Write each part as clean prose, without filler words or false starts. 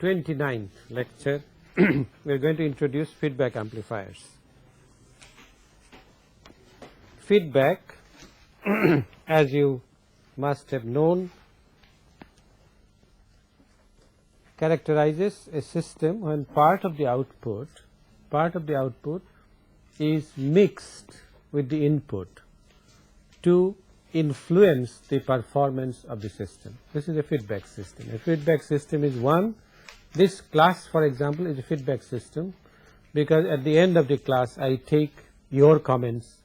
29th lecture we are going to introduce feedback amplifiers. Feedback as you must have known characterizes a system when part of the output is mixed with the input to influence the performance of the system. This is a feedback system. A feedback system is one. This class, for example, is a feedback system because at the end of the class I take your comments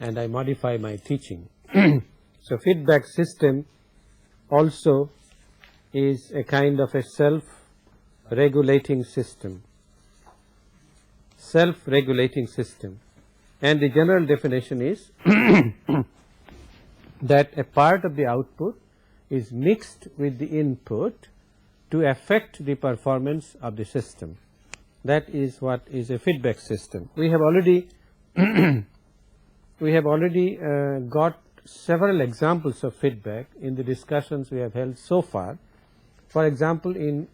and I modify my teaching. So feedback system also is a kind of a self-regulating system. Self-regulating system, and the general definition is that a part of the output is mixed with the input to affect the performance of the system. That is what is a feedback system. We have already got several examples of feedback in the discussions we have held so far. For example, in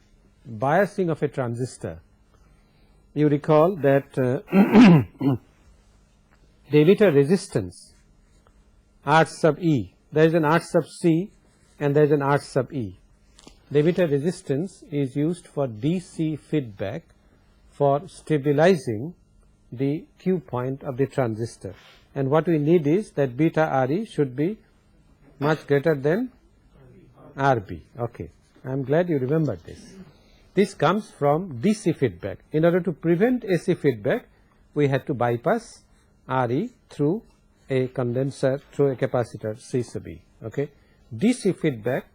biasing of a transistor, you recall that the emitter resistance R sub E, there is an R sub C and there is an R sub E. The emitter resistance is used for DC feedback for stabilizing the Q point of the transistor, and what we need is that beta RE should be much greater than RB. Okay, I am glad you remembered this. This comes from DC feedback. In order to prevent AC feedback, we had to bypass RE through a condenser, through a capacitor C sub E. Okay, DC feedback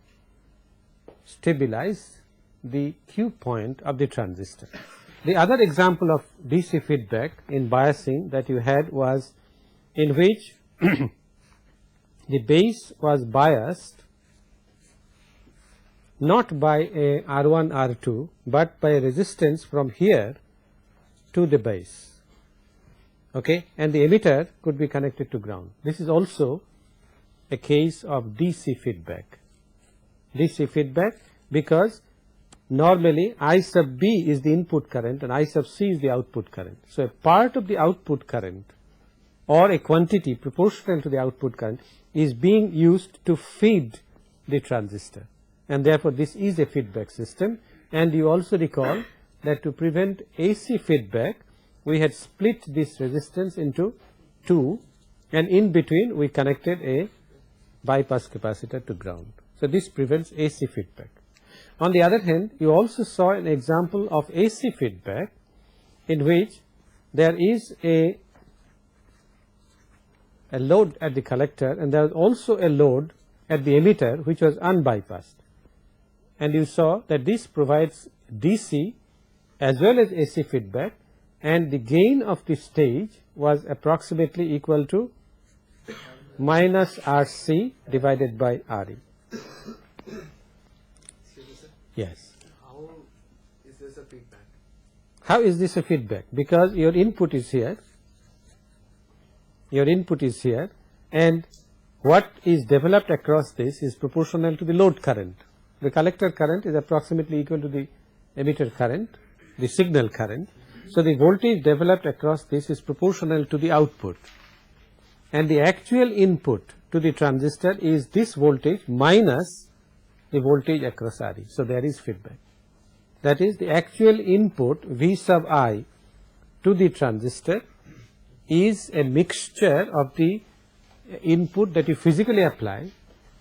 stabilize the Q point of the transistor. The other example of DC feedback in biasing that you had was in which the base was biased not by a R1 R2 but by a resistance from here to the base, okay, and the emitter could be connected to ground. This is also a case of DC feedback. DC feedback because normally I sub B is the input current and I sub C is the output current. So a part of the output current or a quantity proportional to the output current is being used to feed the transistor, and therefore this is a feedback system. And you also recall that to prevent AC feedback we had split this resistance into two, and in between we connected a bypass capacitor to ground. So this prevents AC feedback. On the other hand, you also saw an example of AC feedback in which there is a load at the collector and there is also a load at the emitter which was unbypassed, and you saw that this provides DC as well as AC feedback, and the gain of the stage was approximately equal to minus RC divided by RE. Yes. How is this a feedback? How is this a feedback? Because your input is here, and what is developed across this is proportional to the load current. The collector current is approximately equal to the emitter current, the signal current. So the voltage developed across this is proportional to the output, and the actual input to the transistor is this voltage minus the voltage across RE. So there is feedback. That is, the actual input V sub I to the transistor is a mixture of the input that you physically apply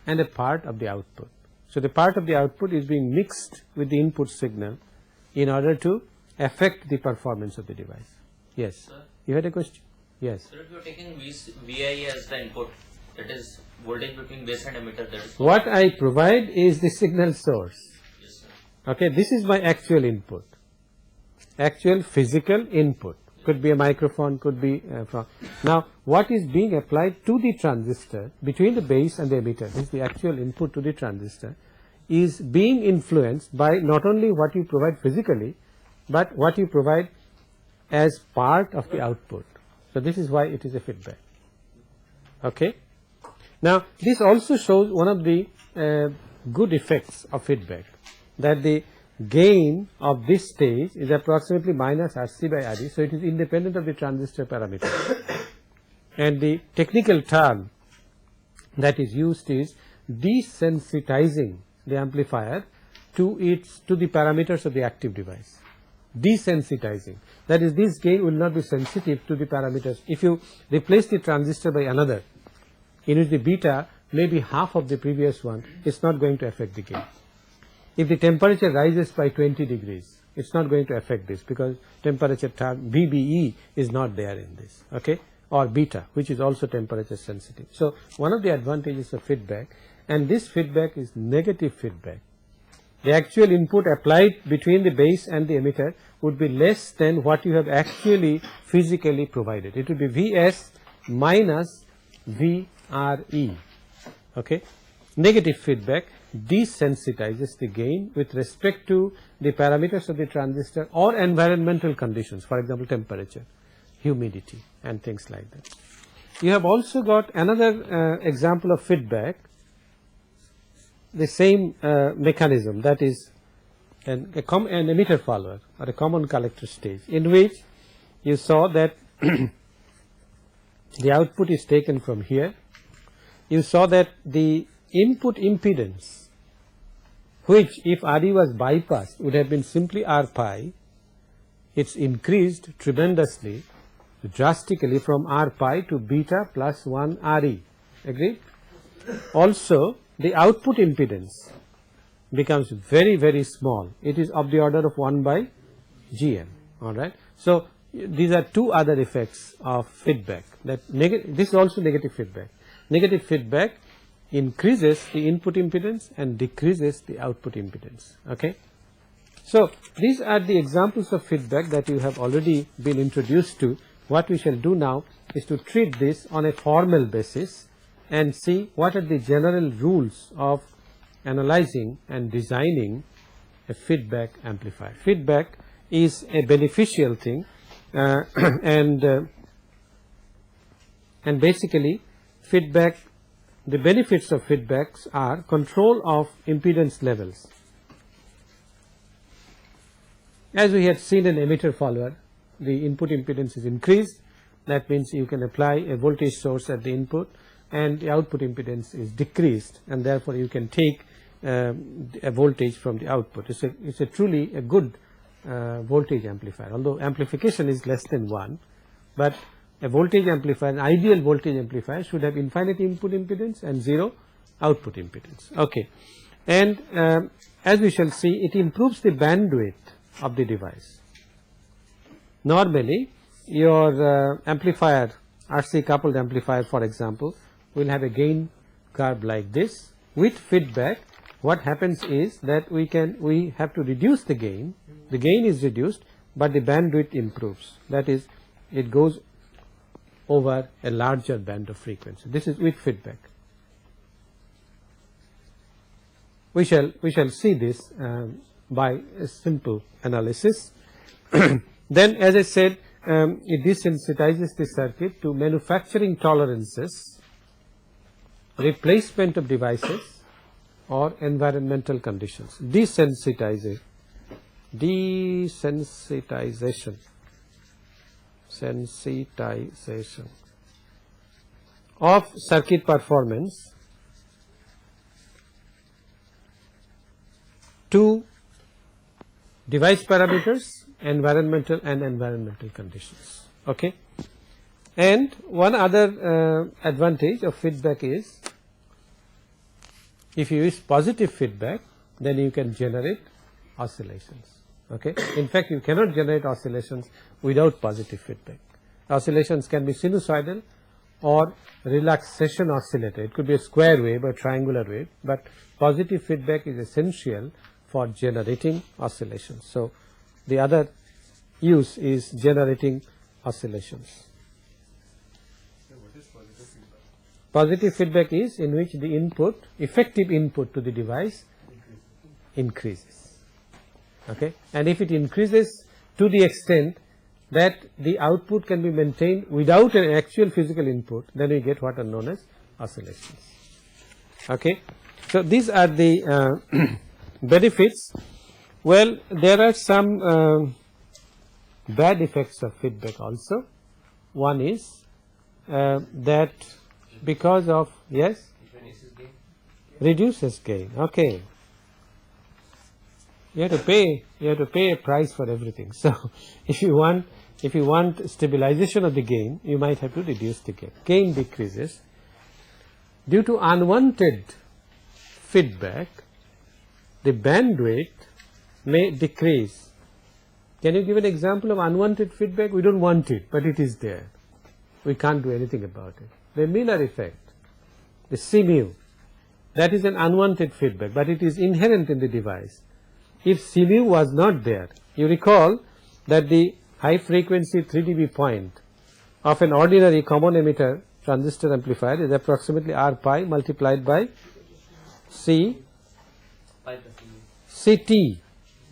and a part of the output. So the part of the output is being mixed with the input signal in order to affect the performance of the device. Yes. Sir, you had a question? Yes. So if you are taking VI as the input, that is voltage between base and emitter, that is What I provide is the signal source. Yes, sir. Okay, this is my actual input, actual physical input. Could be a microphone, could be from. Now what is being applied to the transistor between the base and the emitter, this is the actual input to the transistor, is being influenced by not only what you provide physically but what you provide as part of the output. So this is why it is a feedback. Okay. Now this also shows one of the good effects of feedback, that the gain of this stage is approximately minus RC by RE, so it is independent of the transistor parameter. And the technical term that is used is desensitizing the amplifier to the parameters of the active device. Desensitizing, that is, this gain will not be sensitive to the parameters. If you replace the transistor by another in which the beta may be half of the previous one, it's not going to affect the gain. If the temperature rises by 20 degrees, it's not going to affect this, because temperature term BBE is not there in this, okay, or beta, which is also temperature sensitive. So one of the advantages of feedback, and this feedback is negative feedback. The actual input applied between the base and the emitter would be less than what you have actually physically provided. It would be Vs minus VRE, okay. Negative feedback desensitizes the gain with respect to the parameters of the transistor or environmental conditions, for example temperature, humidity and things like that. You have also got another example of feedback, the same mechanism, that is an emitter follower or a common collector stage, in which you saw that the output is taken from here. You saw that the input impedance, which if RE was bypassed would have been simply R pi, it's increased tremendously, drastically, from R pi to beta plus 1 RE, agreed? Also the output impedance becomes very, very small. It is of the order of 1 by GM, alright. So these are two other effects of feedback. That this is also negative feedback. Negative feedback increases the input impedance and decreases the output impedance, okay. So these are the examples of feedback that you have already been introduced to. What we shall do now is to treat this on a formal basis and see what are the general rules of analyzing and designing a feedback amplifier. Feedback is a beneficial thing, and basically feedback, the benefits of feedbacks are control of impedance levels. As we had seen in emitter follower, the input impedance is increased. That means you can apply a voltage source at the input, and the output impedance is decreased, and therefore you can take a voltage from the output. It's a truly a good voltage amplifier, although amplification is less than 1, but a voltage amplifier, an ideal voltage amplifier, should have infinite input impedance and 0 output impedance, okay. And as we shall see, it improves the bandwidth of the device. Normally your amplifier, RC coupled amplifier for example, will have a gain curve like this. With feedback, what happens is that we have to reduce the gain is reduced, but the bandwidth improves, that is, it goes over a larger band of frequency. This is with feedback. We shall see this by a simple analysis. Then, as I said, it desensitizes the circuit to manufacturing tolerances, replacement of devices, or environmental conditions. Desensitization of circuit performance to device parameters, environmental conditions, okay. And one other advantage of feedback is, if you use positive feedback, then you can generate oscillations, okay. In fact, you cannot generate oscillations without positive feedback. Oscillations can be sinusoidal or relaxation oscillator. It could be a square wave or triangular wave, but positive feedback is essential for generating oscillations. So the other use is generating oscillations. What is positive feedback? Positive feedback is in which the input, effective input to the device increases, okay. And if it increases to the extent that the output can be maintained without an actual physical input, then we get what are known as oscillations, okay. So these are the benefits Well, there are some bad effects of feedback also. One is that because of, yes, reduces gain. Okay, you have to pay a price for everything. So if you want stabilization of the gain, you might have to reduce the gain. Gain decreases due to unwanted feedback. The bandwidth may decrease. Can you give an example of unwanted feedback? We don't want it, but it is there. We can't do anything about it. The Miller effect, the C mu, that is an unwanted feedback, but it is inherent in the device. If C mu was not there, you recall that the high frequency 3 dB point of an ordinary common emitter transistor amplifier is approximately R pi multiplied by CT,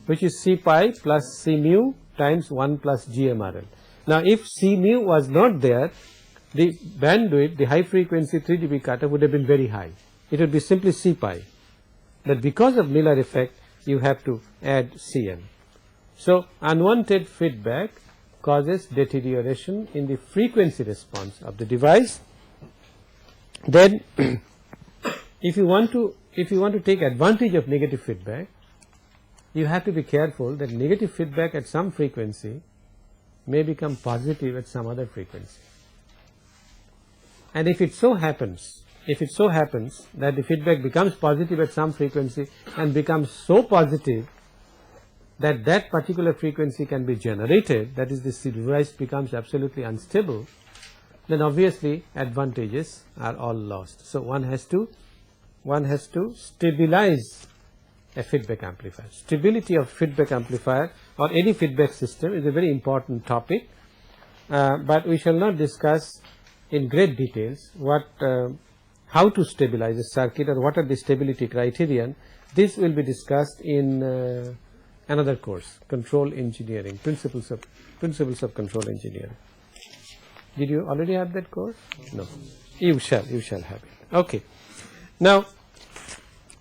which is C pi plus C mu times 1 plus GMRL. Now if C mu was not there, the bandwidth, the high frequency 3 dB cutoff would have been very high. It would be simply C pi. But because of Miller effect, you have to add Cn. So unwanted feedback causes deterioration in the frequency response of the device. Then if you want to take advantage of negative feedback, you have to be careful that negative feedback at some frequency may become positive at some other frequency. And if it so happens that the feedback becomes positive at some frequency and becomes so positive that that particular frequency can be generated, that is, the device becomes absolutely unstable, then obviously advantages are all lost. So one has to stabilize a feedback amplifier. Stability of feedback amplifier or any feedback system is a very important topic, but we shall not discuss in great details how to stabilize a circuit or what are the stability criterion. This will be discussed in another course, control engineering, principles of control engineering. Did you already have that course? No. You shall have it. Okay. Now,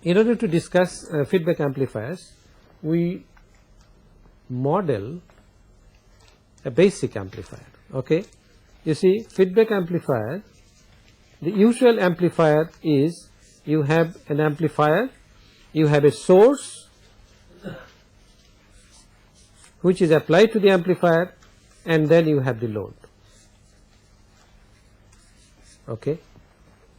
in order to discuss feedback amplifiers, we model a basic amplifier. Okay. You see, feedback amplifier, the usual amplifier is you have an amplifier, you have a source which is applied to the amplifier, and then you have the load. Okay.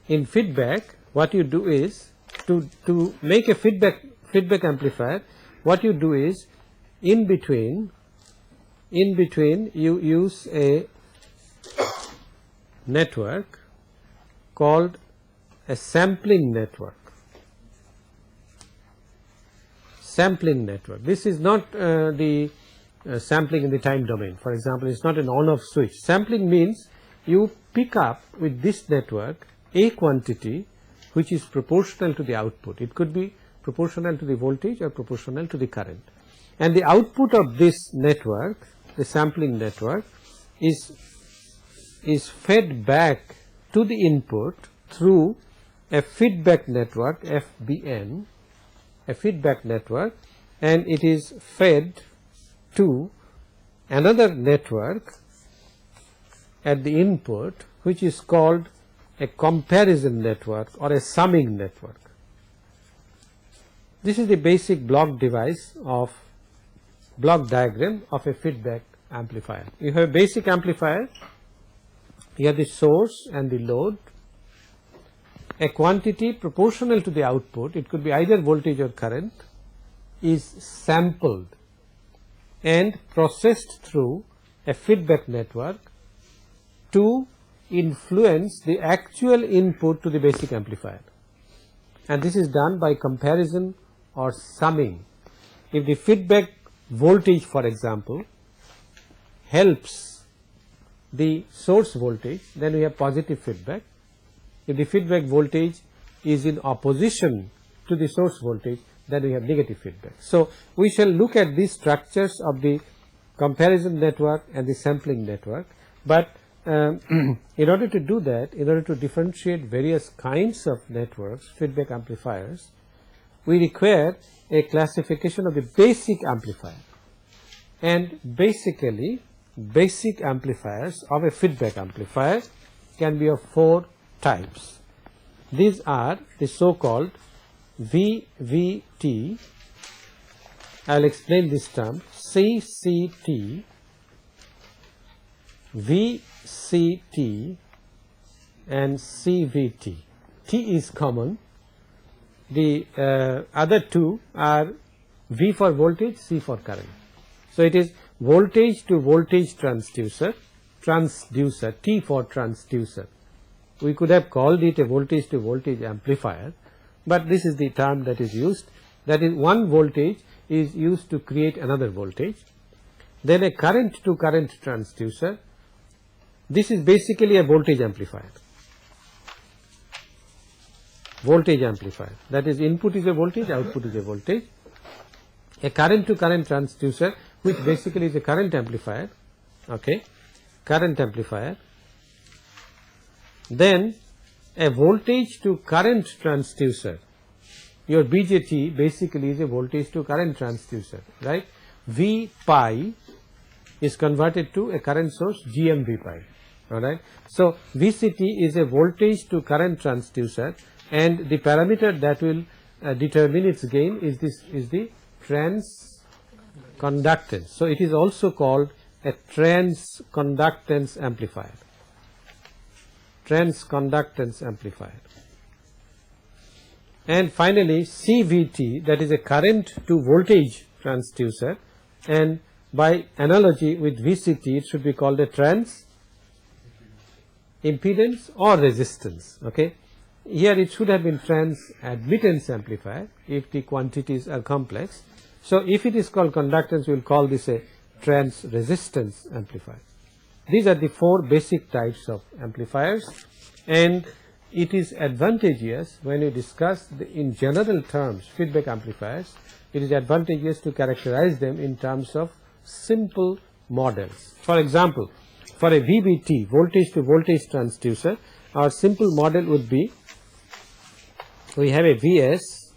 In feedback, what you do is to make a feedback amplifier, what you do is in between you use a network called a sampling network. Sampling network. This is not the sampling in the time domain. For example, it's not an on-off switch. Sampling means you pick up with this network a quantity which is proportional to the output. It could be proportional to the voltage or proportional to the current. And the output of this network, the sampling network, is fed back to the input through a feedback network, FBN, a feedback network, and it is fed to another network at the input which is called a comparison network or a summing network. This is the basic block diagram of a feedback amplifier. You have a basic amplifier, you have the source and the load, a quantity proportional to the output, it could be either voltage or current, is sampled and processed through a feedback network to influence the actual input to the basic amplifier, and this is done by comparison or summing. If the feedback voltage, for example, helps the source voltage, then we have positive feedback. If the feedback voltage is in opposition to the source voltage, then we have negative feedback. So we shall look at these structures of the comparison network and the sampling network, but in order to do that, in order to differentiate various kinds of networks, feedback amplifiers, we require a classification of the basic amplifier, and basically basic amplifiers of a feedback amplifier can be of 4 types. These are the so called VVT, I will explain this term, CCT, VCT and CVT. T is common. The other 2 are V for voltage, C for current. So it is voltage to voltage transducer, T for transducer. We could have called it a voltage to voltage amplifier, but this is the term that is used. That is, one voltage is used to create another voltage. Then a current to current transducer. This is basically a voltage amplifier. Voltage amplifier, that is, input is a voltage, output is a voltage. A current to current transducer, which basically is a current amplifier, okay, current amplifier. Then a voltage to current transducer. Your BJT basically is a voltage to current transducer, right? V pi is converted to a current source, GMV pi, alright. So VCT is a voltage to current transducer, and the parameter that will determine its gain is the transconductance. So it is also called a transconductance amplifier. Transconductance amplifier. And finally CVT, that is a current to voltage transducer, and by analogy with VCT it should be called a trans impedance or resistance, okay. Here it should have been trans admittance amplifier if the quantities are complex. So if it is called conductance, we will call this a trans resistance amplifier. These are the 4 basic types of amplifiers, and it is advantageous when you discuss in general terms feedback amplifiers, it is advantageous to characterize them in terms of simple models. For example, for a VVT, voltage to voltage transducer, our simple model would be, we have a Vs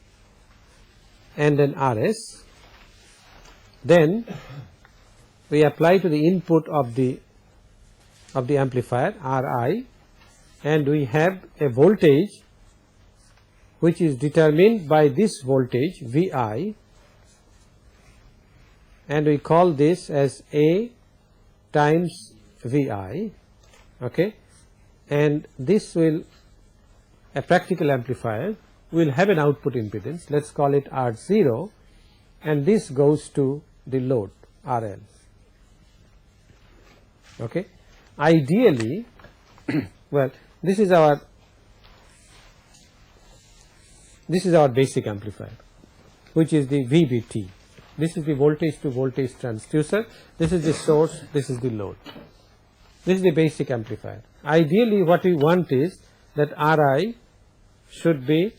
and an Rs, then we apply to the input of the amplifier Ri, and we have a voltage which is determined by this voltage Vi, and we call this as A times Vi, okay, and this will, a practical amplifier will have an output impedance, let us call it R0, and this goes to the load RL, okay. Ideally well, this is our basic amplifier, which is the VVT. This is the voltage to voltage transducer, this is the source, this is the load. This is the basic amplifier. Ideally what we want is that Ri should be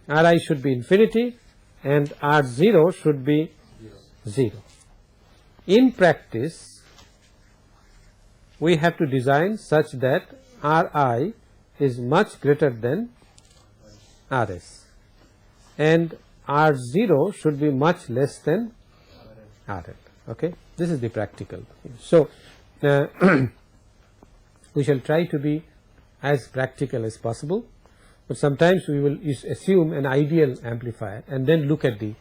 infinity and R0 should be 0. In practice we have to design such that Ri is much greater than Rs and R0 should be much less than RL, okay. This is the practical. So we shall try to be as practical as possible, but sometimes we will assume an ideal amplifier and then look at the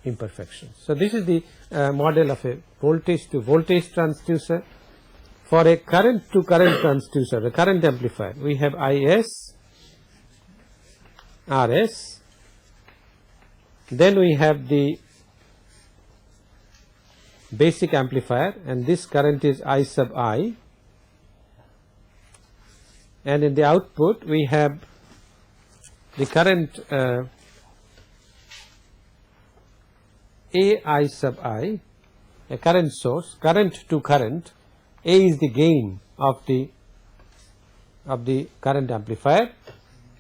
imperfections. So this is the model of a voltage to voltage transducer. For a current to current transducer, the current amplifier, we have Is, Rs, then we have the basic amplifier, and this current is I sub I, and in the output we have the current AI sub I, a current source, current to current. A is the gain of the current amplifier,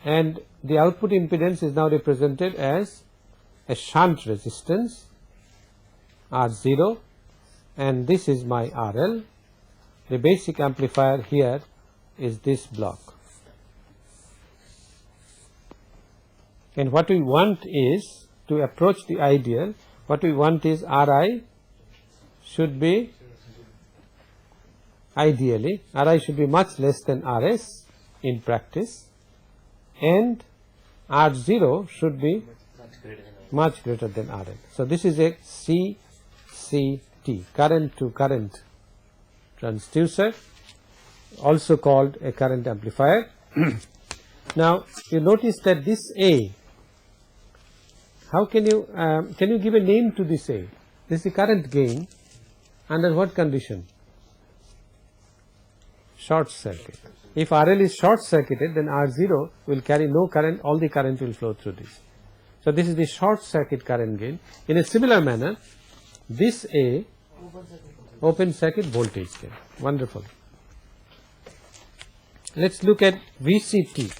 and the output impedance is now represented as a shunt resistance R0, and this is my RL. The basic amplifier here is this block, and what we want is to approach the ideal, what we want is Ri should be ideally, Ri should be much less than Rs in practice, and R0 should be much greater than RL. So this is a CCT, current to current transducer, also called a current amplifier. Now you notice that this A, how can you give a name to this A? This is the current gain under what condition? Short circuit. If RL is short circuited, then R0 will carry no current, all the current will flow through this. So this is the short circuit current gain. In a similar manner, this A, open circuit voltage gain. Wonderful. Let's look at VCT.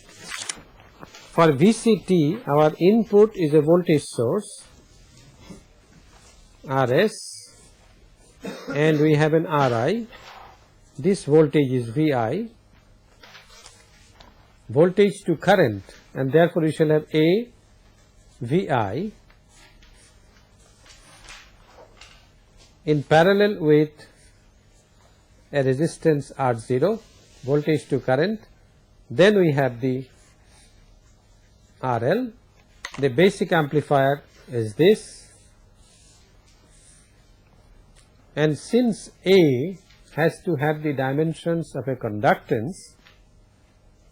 For VCT, our input is a voltage source, Rs, and we have an Ri. This voltage is Vi, voltage to current, and therefore we shall have A Vi in parallel with a resistance R0, voltage to current. Then we have the RL. The basic amplifier is this, and since A has to have the dimensions of a conductance,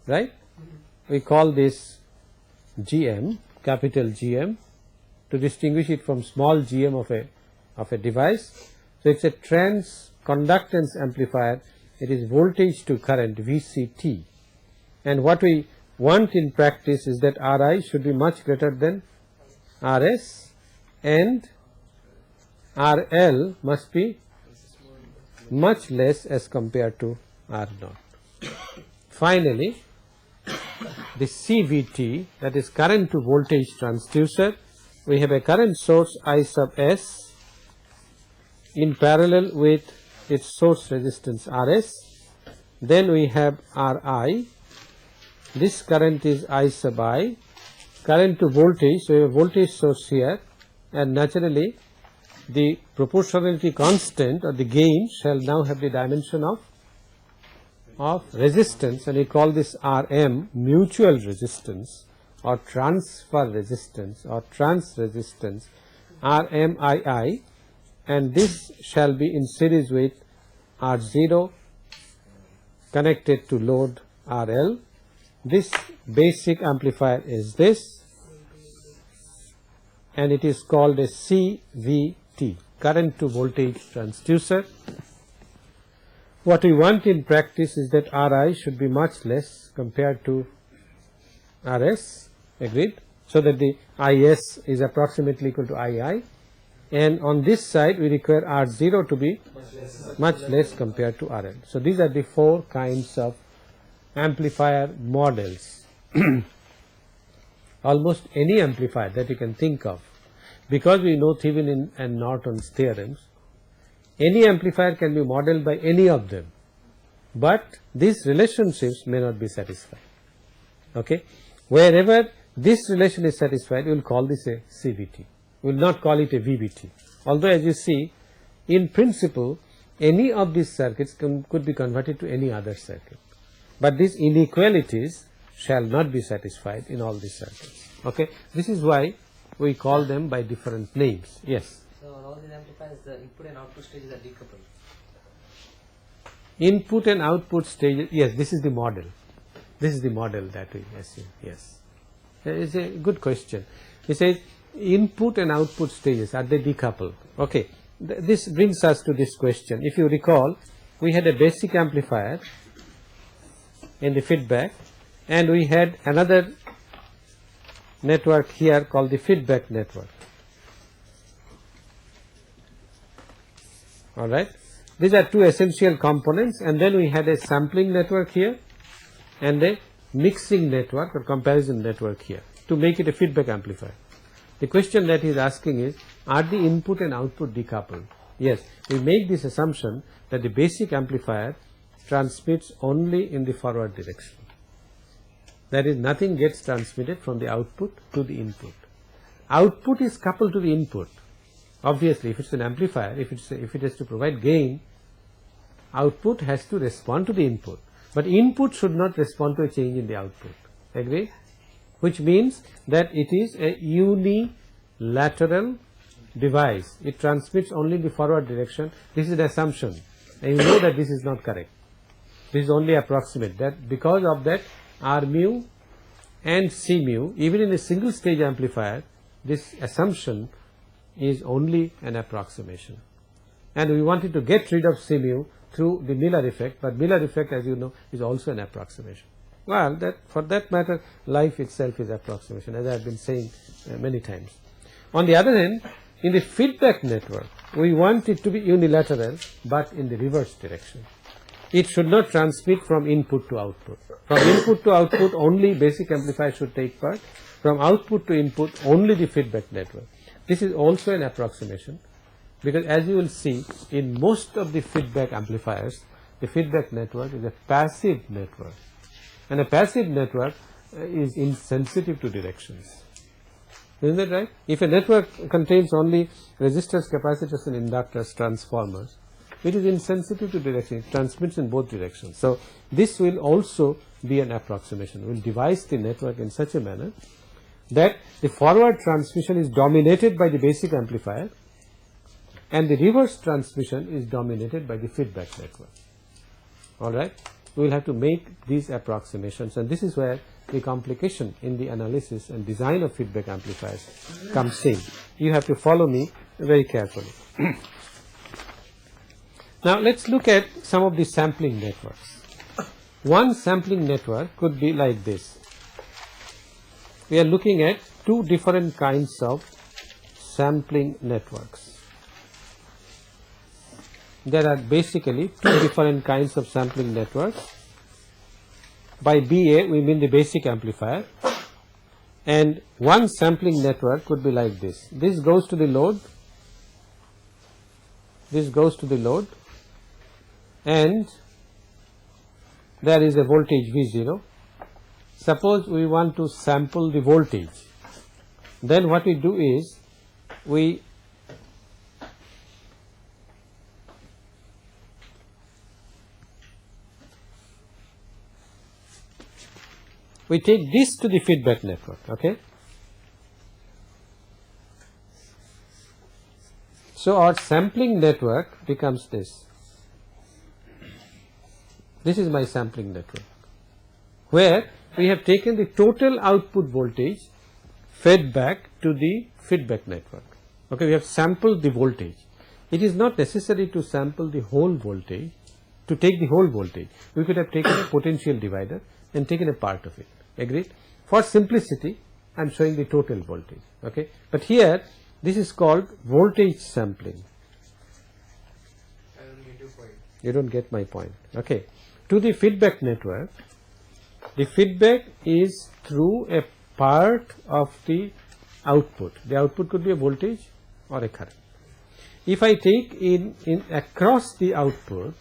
right, we call this GM, capital GM, to distinguish it from small gm of a device. So it's a transconductance amplifier. It is voltage to current, VCT, and what we want in practice is that Ri should be much greater than Rs, and RL must be much less as compared to R0. Finally, the CVT, that is current to voltage transducer, we have a current source I sub S in parallel with its source resistance Rs. Then we have Ri. This current is I sub I, current to voltage, so we have a voltage source here, and naturally the proportionality constant or the gain shall now have the dimension of resistance, and we call this Rm, mutual resistance or transfer resistance or trans resistance, Rmii, and this shall be in series with R0 connected to load RL. This basic amplifier is this, and it is called a CVT, current to voltage transducer. What we want in practice is that Ri should be much less compared to Rs, agreed, so that the Is is approximately equal to Ii, and on this side we require R0 to be much less compared to RL. So these are the four kinds of amplifier models. Almost any amplifier that you can think of, because we know Thevenin and Norton's theorems, any amplifier can be modeled by any of them, but these relationships may not be satisfied. Okay, wherever this relation is satisfied, we will call this a CVT, we will not call it a VVT, although as you see, in principle any of these circuits could be converted to any other circuit, but these inequalities shall not be satisfied in all these circuits. Okay, this is why we call them by different names. Yes. So on all these amplifiers, the input and output stages are decoupled. Input and output stages, yes, this is the model. This is the model that we assume. Yes, it is a good question. It says input and output stages, are they decoupled? Okay, this brings us to this question. If you recall, we had a basic amplifier in the feedback, and we had another network here called the feedback network. All right, these are two essential components, and then we had a sampling network here and a mixing network or comparison network here to make it a feedback amplifier. The question that he is asking is, are the input and output decoupled? Yes, we make this assumption that the basic amplifier transmits only in the forward direction. That is, nothing gets transmitted from the output to the input. output is coupled to the input. Obviously, if it's an amplifier, if it is to provide gain, output has to respond to the input, but input should not respond to a change in the output. Agree? Which means that it is a unilateral device. It transmits only in the forward direction. This is an assumption, and you know that this is not correct. This is only approximate. That because of that, R mu and C mu, even in a single stage amplifier, this assumption is only an approximation, and we wanted to get rid of C mu through the Miller effect, but Miller effect, as you know, is also an approximation. Well, that for that matter, life itself is approximation, as I have been saying many times. On the other hand, in the feedback network, we want it to be unilateral, but in the reverse direction. It should not transmit from input to output. From input to output, only basic amplifier should take part. From output to input, only the feedback network. This is also an approximation, because as you will see, in most of the feedback amplifiers, the feedback network is a passive network, and a passive network is insensitive to directions. Isn't that right? If a network contains only resistors, capacitors and inductors, transformers, it is insensitive to direction. It transmits in both directions. So this will also be an approximation. We will devise the network in such a manner that the forward transmission is dominated by the basic amplifier and the reverse transmission is dominated by the feedback network. Alright? We will have to make these approximations, and this is where the complication in the analysis and design of feedback amplifiers comes in. You have to follow me very carefully. Now let us look at some of the sampling networks. One sampling network could be like this. We are looking at two different kinds of sampling networks. There are basically two different kinds of sampling networks. By BA we mean the basic amplifier, and one sampling network could be like this. This goes to the load, this goes to the load, and there is a voltage V0. Suppose we want to sample the voltage, then what we do is we take this to the feedback network, okay. So our sampling network becomes this. This is my sampling network, where we have taken the total output voltage fed back to the feedback network. Okay, we have sampled the voltage. It is not necessary to sample the whole voltage, to take the whole voltage. We could have taken a potential divider and taken a part of it. Agreed? For simplicity, I am showing the total voltage. Okay, but here this is called voltage sampling. I don't get your point. You don't get my point. Okay, to the feedback network, the feedback is through a part of the output. The output could be a voltage or a current. If I take in across the output,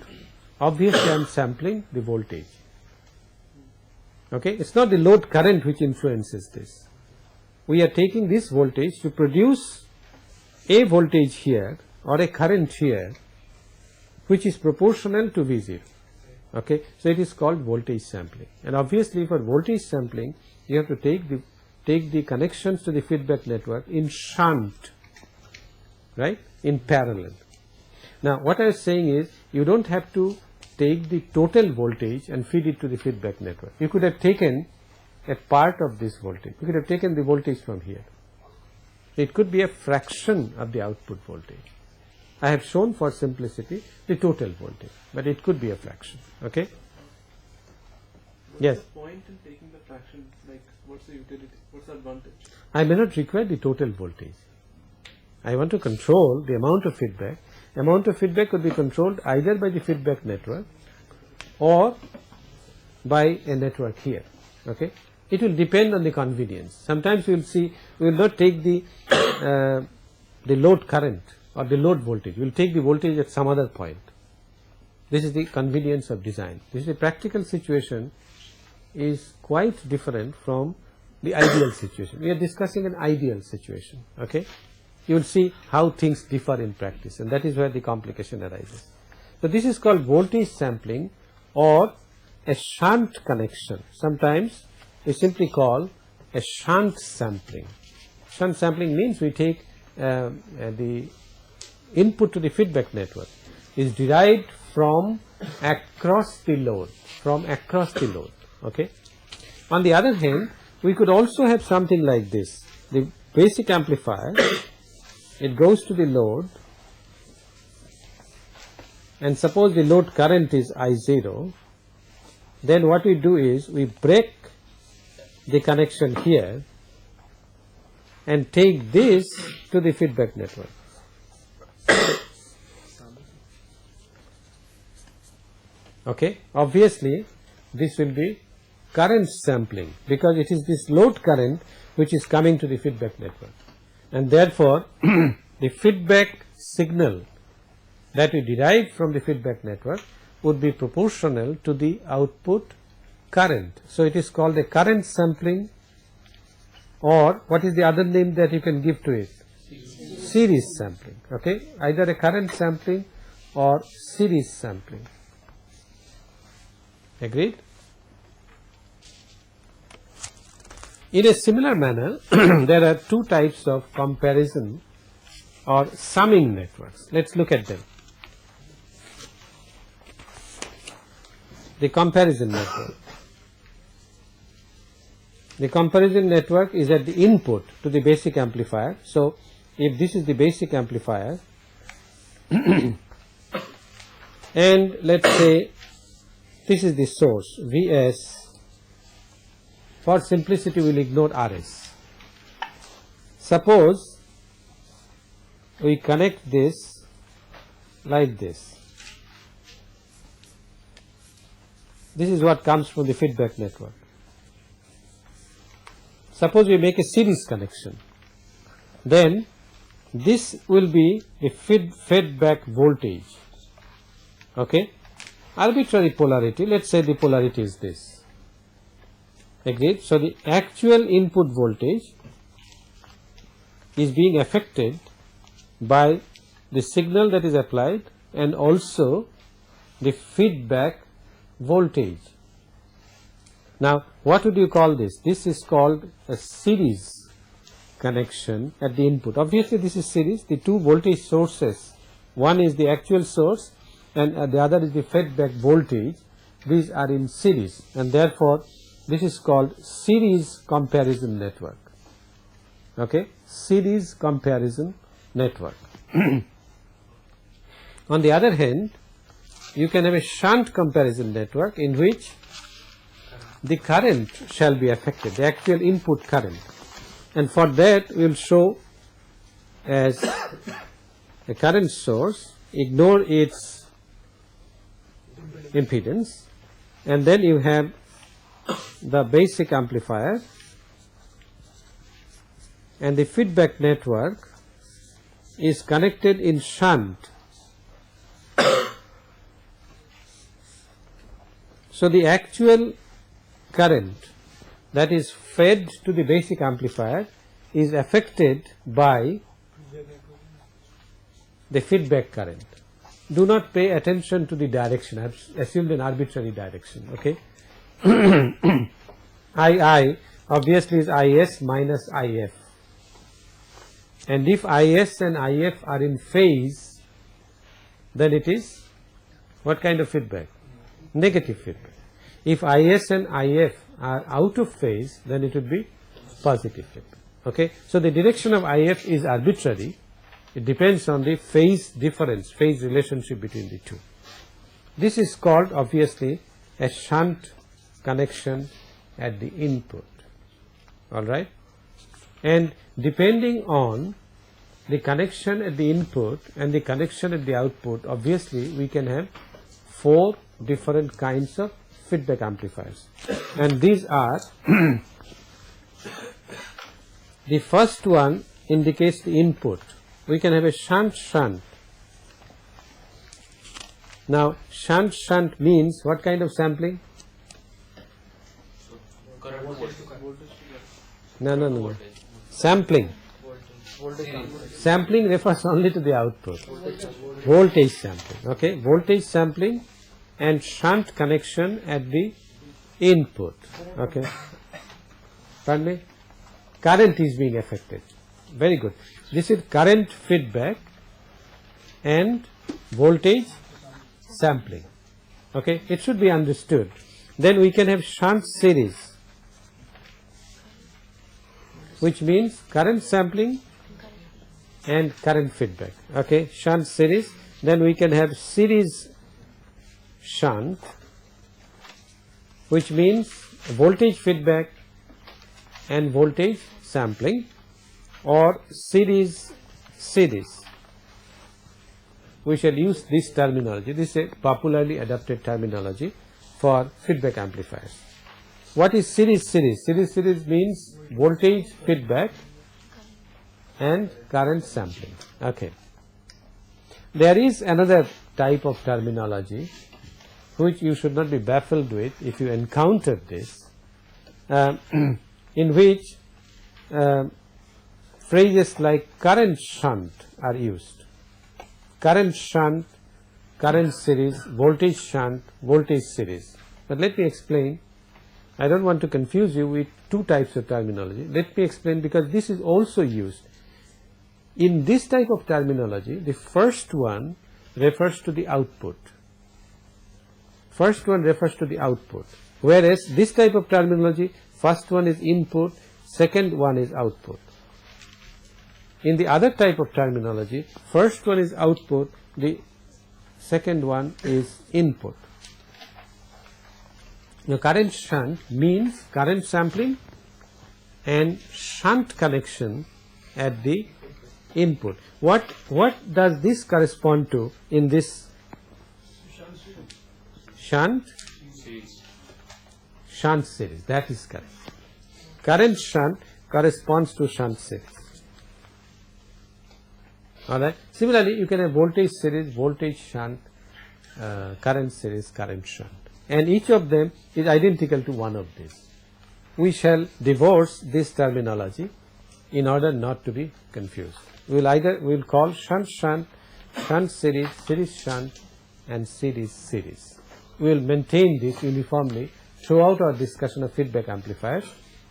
obviously I am sampling the voltage. Okay, it's not the load current which influences this. We are taking this voltage to produce a voltage here or a current here, which is proportional to V0. Okay, so it is called voltage sampling. And obviously for voltage sampling, you have to take the connections to the feedback network in shunt, right, in parallel. Now what I was saying is, you don't have to take the total voltage and feed it to the feedback network. You could have taken a part of this voltage. You could have taken the voltage from here. It could be a fraction of the output voltage. I have shown for simplicity the total voltage, but it could be a fraction. Okay? Yes? What's the point in taking the fraction? Like, what's the utility? What's the advantage? I may not require the total voltage. I want to control the amount of feedback. Amount of feedback could be controlled either by the feedback network or by a network here. Okay, it will depend on the convenience. Sometimes we will see, we will not take the load current or the load voltage. We will take the voltage at some other point. This is the convenience of design. This is a practical situation is quite different from the ideal situation. We are discussing an ideal situation, okay. You will see how things differ in practice, and that is where the complication arises. So this is called voltage sampling or a shunt connection. Sometimes we simply call a shunt sampling. Shunt sampling means we take the input to the feedback network is derived from across the load, okay. On the other hand, we could also have something like this. The basic amplifier, it goes to the load, and suppose the load current is I0, then what we do is we break the connection here and take this to the feedback network. Okay, obviously this will be current sampling because it is this load current which is coming to the feedback network, and therefore the feedback signal that we derive from the feedback network would be proportional to the output current. So it is called a current sampling, or what is the other name that you can give to it? Series sampling, okay, either a current sampling or series sampling. Agreed? In a similar manner, there are two types of comparison or summing networks. Let us look at them. The comparison network. The comparison network is at the input to the basic amplifier. So, if this is the basic amplifier and let us say this is the source Vs, for simplicity we will ignore Rs. Suppose we connect this like this. This is what comes from the feedback network. Suppose we make a series connection, then this will be the feedback voltage, okay. Arbitrary polarity, let us say the polarity is this. Agreed? So the actual input voltage is being affected by the signal that is applied and also the feedback voltage. Now what would you call this? This is called a series connection at the input. Obviously this is series, the two voltage sources, one is the actual source and the other is the feedback voltage. These are in series, and therefore this is called series comparison network, okay, series comparison network. On the other hand, you can have a shunt comparison network in which the current shall be affected, the actual input current, and for that we will show as a current source, ignore its impedance, and then you have the basic amplifier and the feedback network is connected in shunt. So the actual current that is fed to the basic amplifier is affected by the feedback current. Do not pay attention to the direction. I have assumed an arbitrary direction, okay. II obviously is IS minus IF, and if IS and IF are in phase, then it is what kind of feedback? Negative feedback. If IS and IF are out of phase, then it would be positive feedback, okay. So the direction of IF is arbitrary. It depends on the phase difference, phase relationship between the two. This is called obviously a shunt connection at the input, alright. And depending on the connection at the input and the connection at the output, obviously we can have 4 different kinds of feedback amplifiers, and these are the first one indicates the input. We can have a shunt. Now shunt means what kind of sampling? No. Sampling. Sampling refers only to the output. Voltage sampling. Okay, voltage sampling and shunt connection at the input. Okay. Pardon me? Current is being affected. Very good. This is current feedback and voltage sampling. Okay, it should be understood. Then we can have shunt series, which means current sampling and current feedback. Okay, shunt series. Then we can have series shunt, which means voltage feedback and voltage sampling, or series. We shall use this terminology. This is a popularly adopted terminology for feedback amplifiers. What is series? Series means voltage feedback and current sampling. Okay. There is another type of terminology which you should not be baffled with if you encounter this, in which phrases like current shunt are used. Current shunt, current series, voltage shunt, voltage series. But let me explain. I don't want to confuse you with two types of terminology. Let me explain, because this is also used. In this type of terminology, the first one refers to the output. Whereas this type of terminology, first one is input, second one is output. In the other type of terminology, first one is output, the second one is input. Now, current shunt means current sampling and shunt connection at the input. What does this correspond to in this? Shunt series. That is correct. Current shunt corresponds to shunt series. Alright. Similarly, you can have voltage series, voltage shunt, current series, current shunt, and each of them is identical to one of these. We shall divorce this terminology in order not to be confused. We will call shunt series, series shunt, and series. We will maintain this uniformly throughout our discussion of feedback amplifiers.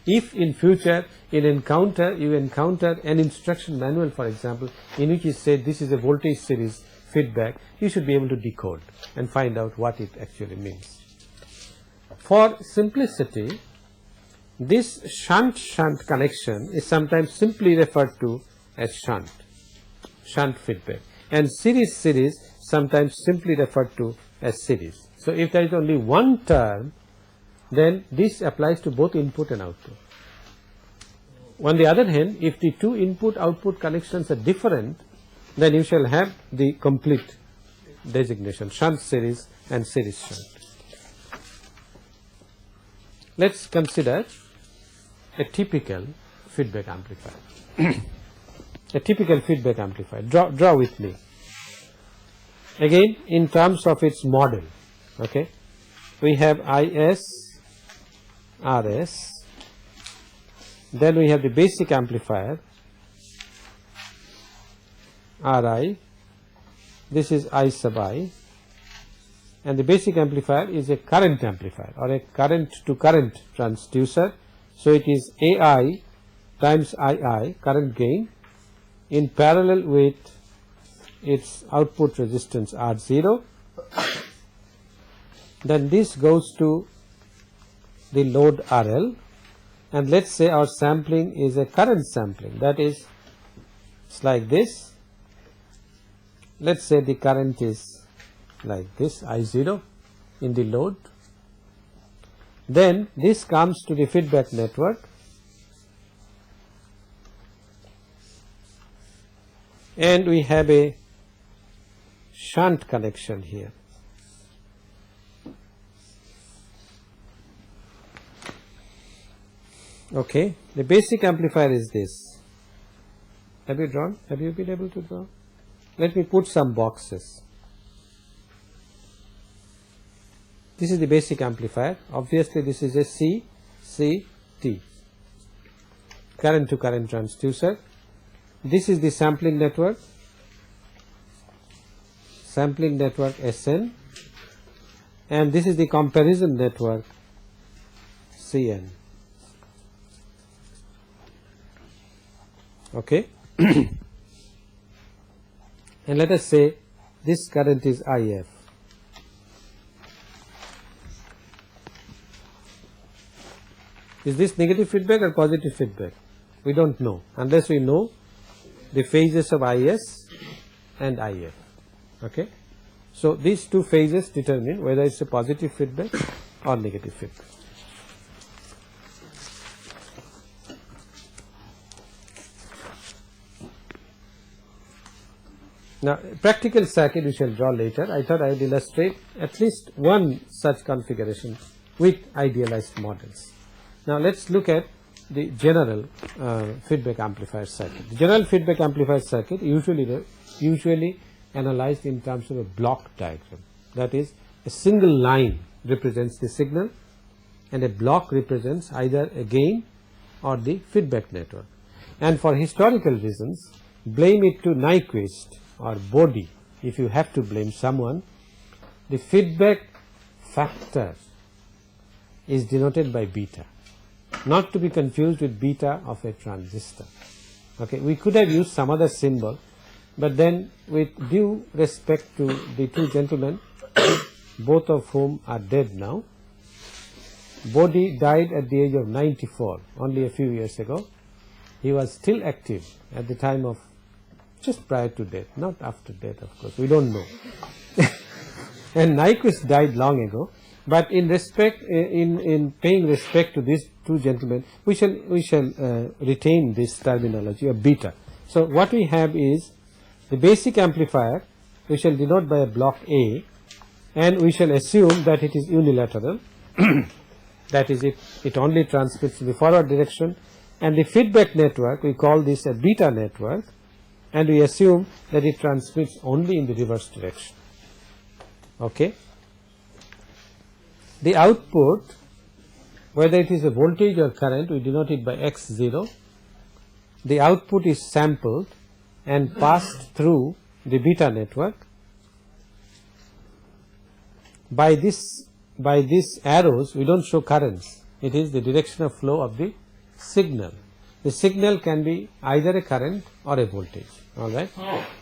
If in future you encounter an instruction manual, for example, in which is said this is a voltage series feedback, you should be able to decode and find out what it actually means. For simplicity, this shunt connection is sometimes simply referred to as shunt feedback, and series sometimes simply referred to as series. So if there is only one term, then this applies to both input and output. On the other hand, if the two input-output connections are different, then you shall have the complete designation, shunt series and series shunt. Let us consider a typical feedback amplifier. A typical feedback amplifier. Draw with me. Again, in terms of its model, okay, we have IS, RS, then we have the basic amplifier, RI, this is I sub I, and the basic amplifier is a current amplifier or a current to current transducer. So it is AI times II, current gain, in parallel with its output resistance R0. Then this goes to the load RL, and let us say our sampling is a current sampling, that is, it's like this. Let us say the current is like this, I0 in the load. Then this comes to the feedback network, and we have a shunt connection here. Okay, the basic amplifier is this. Have you drawn? Have you been able to draw? Let me put some boxes. This is the basic amplifier. Obviously, this is a C, T. current to current transducer. This is the sampling network Sn, and this is the comparison network Cn. Okay. And let us say this current is IF. Is this negative feedback or positive feedback? We don't know unless we know the phases of IS and IF. Okay. So these two phases determine whether it's a positive feedback or negative feedback. Now practical circuit we shall draw later. I thought I would illustrate at least one such configuration with idealized models. Now let us look at the general feedback amplifier circuit. The general feedback amplifier circuit usually analyzed in terms of a block diagram. That is, a single line represents the signal and a block represents either a gain or the feedback network. And for historical reasons, blame it to Nyquist or Bode if you have to blame someone. The feedback factor is denoted by beta, not to be confused with beta of a transistor. Okay, we could have used some other symbol, but then with due respect to the two gentlemen, both of whom are dead now. Bode died at the age of 94, only a few years ago. He was still active at the time of, just prior to death, not after death of course, we don't know. And Nyquist died long ago, but in respect, in paying respect to these two gentlemen, we shall retain this terminology of beta. So what we have is the basic amplifier we shall denote by a block A, and we shall assume that it is unilateral, that is it only transmits in the forward direction, and the feedback network we call this a beta network, and we assume that it transmits only in the reverse direction. Okay. The output, whether it is a voltage or current, we denote it by X0. The output is sampled and passed through the beta network. By this arrows we don't show currents, it is the direction of flow of the signal. The signal can be either a current or a voltage, alright.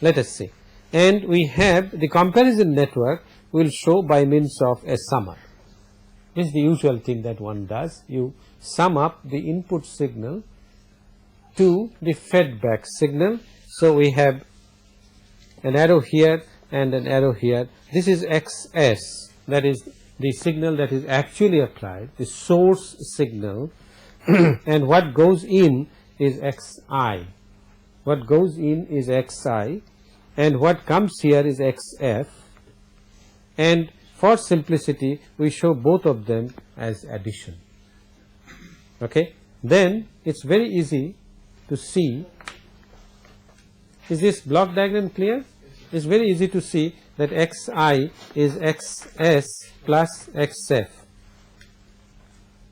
Let us see. And we have the comparison network will show by means of a summer. This is the usual thing that one does. You sum up the input signal to the feedback signal. So we have an arrow here and an arrow here. This is XS, that is the signal that is actually applied, the source signal, and what goes in is Xi. What goes in is Xi, and what comes here is XF, and for simplicity we show both of them as addition. Okay. Then it is very easy to see. Is this block diagram clear? It is very easy to see that Xi is Xs plus Xf,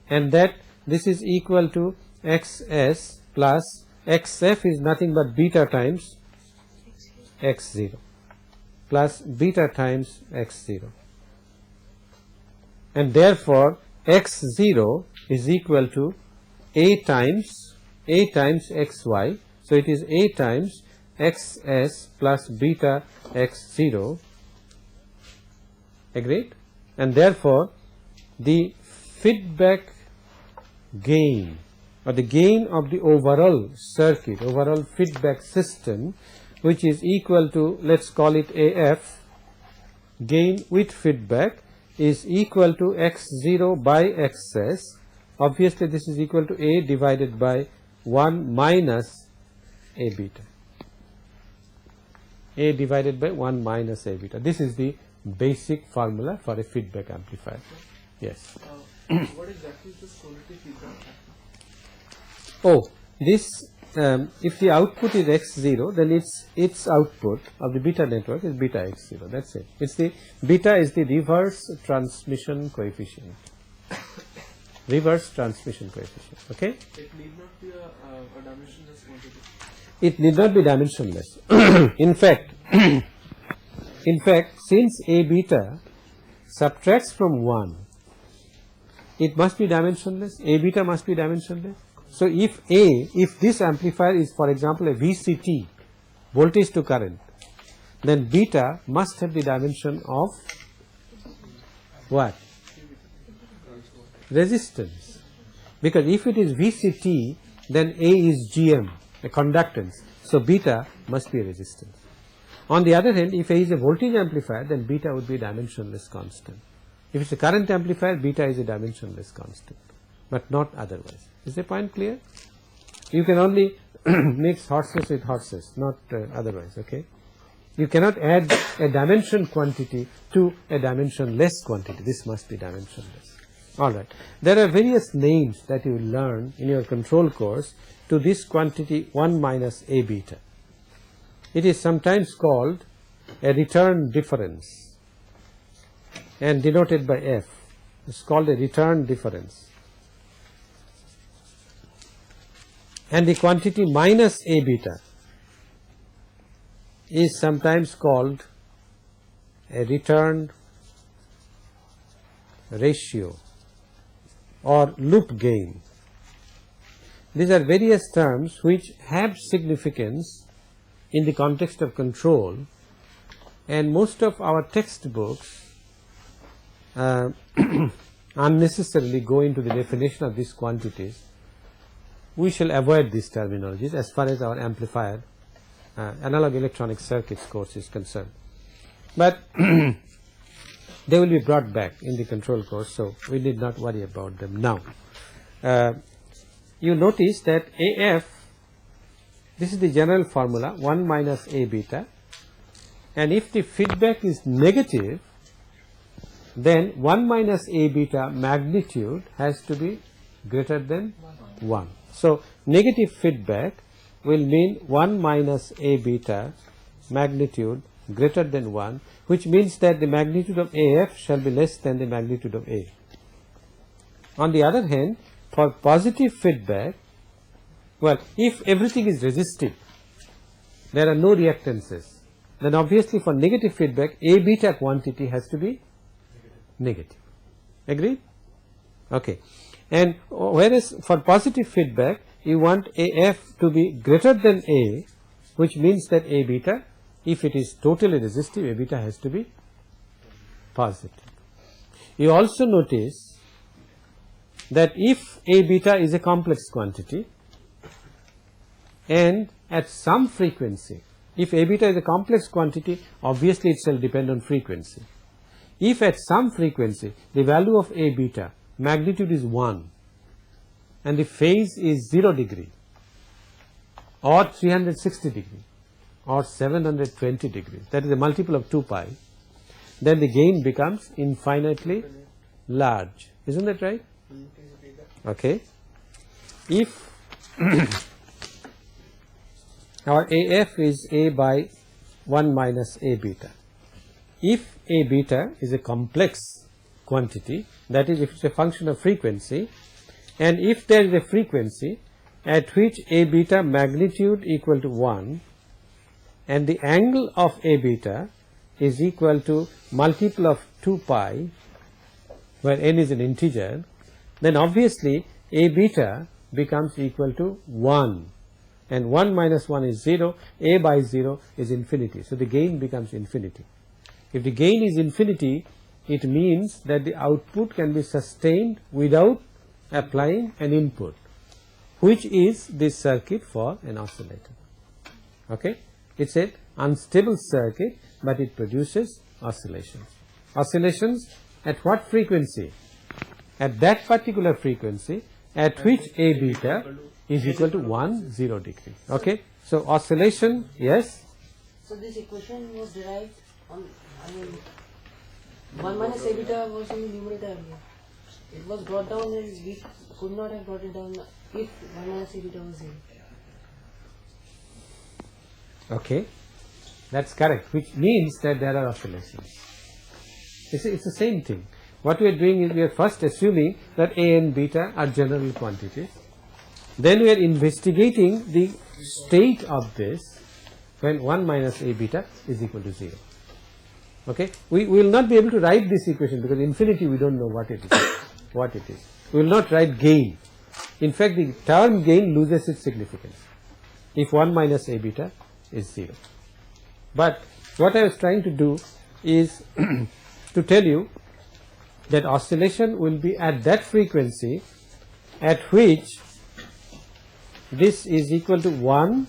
and that this is equal to Xs plus Xf is nothing but beta times X0 plus beta times X0, and therefore X0 is equal to A times Xy. So it is A times Xs plus beta X0, agreed, and therefore the feedback gain or the gain of the overall circuit, overall feedback system, which is equal to, let us call it AF, gain with feedback, is equal to X0 by Xs. Obviously this is equal to A divided by 1 minus A beta. A divided by 1 minus A beta. This is the basic formula for a feedback amplifier. Yes. What exactly is this quality feedback? Oh, this if the output is X0, then its output of the beta network is beta X0. That's it. It's the beta is the reverse transmission coefficient. reverse transmission coefficient. Okay? It need not be a dimensionless quantity. It need not be dimensionless. in fact, since A beta subtracts from 1, it must be dimensionless. A beta must be dimensionless. So if this amplifier is, for example, a VCT, voltage to current, then beta must have the dimension of what? Resistance. Because if it is VCT, then A is GM, a conductance. So beta must be a resistance. On the other hand, if A is a voltage amplifier, then beta would be a dimensionless constant. If it's a current amplifier, beta is a dimensionless constant, but not otherwise. Is the point clear? You can only mix horses with horses, not otherwise. Okay? You cannot add a dimension quantity to a dimensionless quantity. This must be dimensionless. Alright. There are various names that you will learn in your control course to this quantity 1 minus A beta. It is sometimes called a return difference and denoted by F. It's called a return difference. And the quantity minus A beta is sometimes called a return ratio or loop gain. These are various terms which have significance in the context of control, and most of our textbooks unnecessarily go into the definition of these quantities. We shall avoid these terminologies as far as our amplifier analog electronic circuits course is concerned, but they will be brought back in the control course, so we need not worry about them now. You notice that AF, this is the general formula, 1 minus A beta, and if the feedback is negative, then 1 minus A beta magnitude has to be greater than 1. So negative feedback will mean 1 minus A beta magnitude greater than 1, which means that the magnitude of AF shall be less than the magnitude of A. On the other hand, for positive feedback, well, if everything is resistive, there are no reactances, then obviously for negative feedback, A beta quantity has to be negative. Agree? Okay. And whereas for positive feedback, you want AF to be greater than A, which means that A beta, if it is totally resistive, A beta has to be positive. You also notice that if A beta is a complex quantity and at some frequency, if A beta is a complex quantity, obviously it shall depend on frequency. If at some frequency the value of A beta magnitude is 1 and the phase is 0 degree or 360 degree or 720 degrees, that is a multiple of 2 pi, then the gain becomes infinitely large. Isn't that right? Okay. If our AF is A by 1 minus A beta, if A beta is a complex quantity, that is, if it is a function of frequency, and if there is a frequency at which A beta magnitude equal to 1 and the angle of A beta is equal to multiple of 2 pi, where n is an integer, then obviously A beta becomes equal to 1, and 1 minus 1 is 0, A by 0 is infinity, so the gain becomes infinity. If the gain is infinity, it means that the output can be sustained without applying an input, which is this circuit for an oscillator. Okay? It's an unstable circuit, but it produces oscillations. Oscillations at what frequency? At that particular frequency at which A beta is equal to 1, 0 degree. Okay? So oscillation, yes? So this equation was derived on, 1 minus A beta was in the numerator earlier. It was brought down and we could not have brought it down if 1 minus A beta was 0. Okay, that's correct, which means that there are oscillations. It's the same thing. what we are doing is we are first assuming that A and beta are general quantities. Then we are investigating the state of this when 1 minus A beta is equal to 0. Okay, we will not be able to write this equation because infinity we don't know what it is. We will not write gain. In fact, the term gain loses its significance if 1 minus A beta is 0. But what I was trying to do is to tell you that oscillation will be at that frequency at which this is equal to 1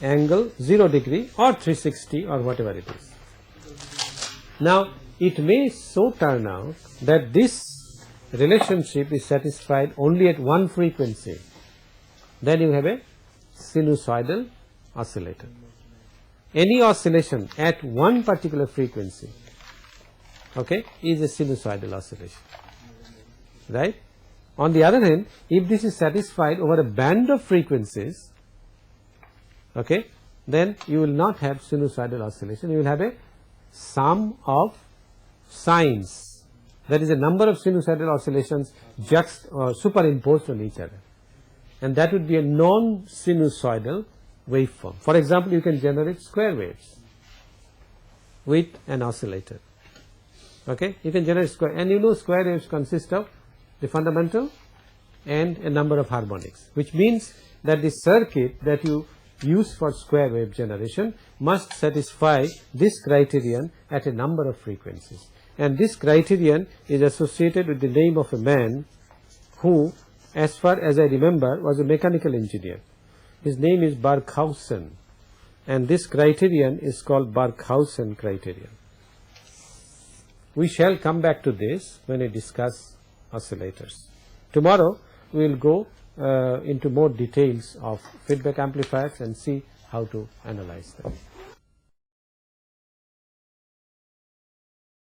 angle 0 degree or 360 or whatever it is. Now, it may so turn out that this relationship is satisfied only at one frequency. Then you have a sinusoidal oscillator. Any oscillation at one particular frequency, okay, is a sinusoidal oscillation, right? On the other hand, if this is satisfied over a band of frequencies, okay, then you will not have sinusoidal oscillation. You will have a sum of sines, that is a number of sinusoidal oscillations superimposed on each other, and that would be a non-sinusoidal waveform. For example, you can generate square waves with an oscillator. Okay, you can generate square, and you know square waves consist of the fundamental and a number of harmonics, which means that the circuit that you use for square wave generation must satisfy this criterion at a number of frequencies, and this criterion is associated with the name of a man who, as far as I remember, was a mechanical engineer. His name is Barkhausen, and this criterion is called Barkhausen criterion. We shall come back to this when we discuss oscillators. Tomorrow we will go into more details of feedback amplifiers and see how to analyze them.